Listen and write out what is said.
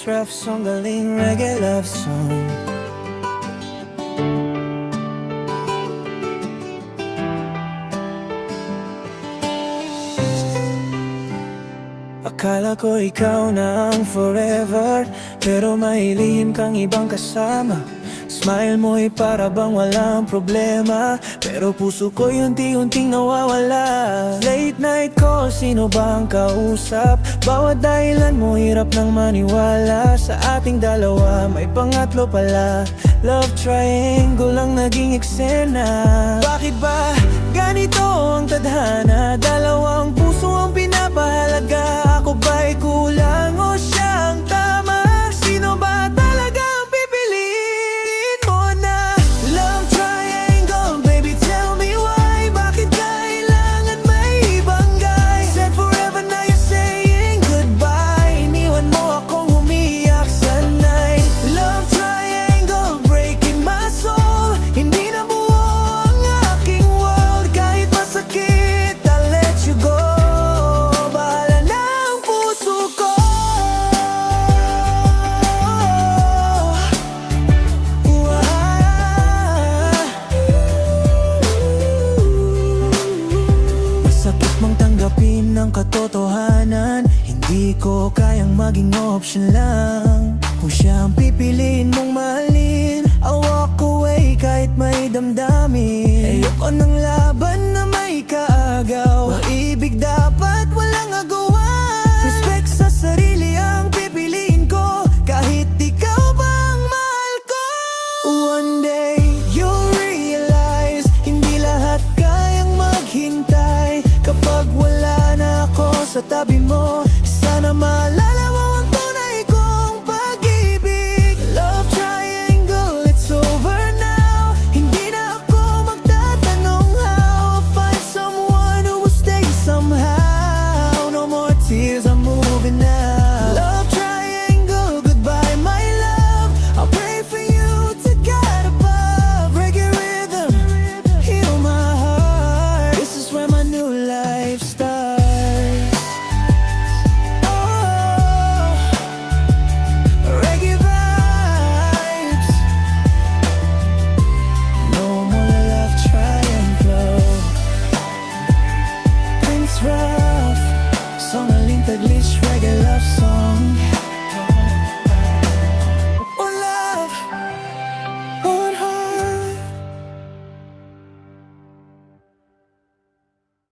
This rap song, galing reggae love song. Akala ko ikaw na ang forever, pero may lihim kang ibang kasama. Smile mo'y para bang walang problema, pero puso ko unti-unting nawawala. Late night call, sino ba ang kausap? Bawat dahilan mo hirap nang maniwala. Sa ating dalawa may pangatlo pala. Love triangle ang naging eksena. Bakit ba ganito ang tadhana? Dalawang puso ang pinapahalaga. Ako ba'y kulang o siyang tama? Sino ba talaga ang pipiliin mo na? Love triangle, baby tell me why. Bakit kailangan may ibang guy? Said forever, now you're saying goodbye. Iniwan mo akong umiyak sa night. Love triangle, breaking my soul. Hindi na buo ang aking world. Kahit masakit, I'll let you go. Ng katotohanan, hindi ko kayang maging option lang. Kung siya ang pipiliin mong mahalin, I'll walk away kahit may damdamin. Ayoko ng laban na may kaagaw. Maibig dapat walang agawan. Respect sa sarili ang pipiliin ko, kahit ikaw pa ang mahal ko. One day you'll realize, hindi lahat kayang maghintay. Kapag wala na ako sa tabi mo,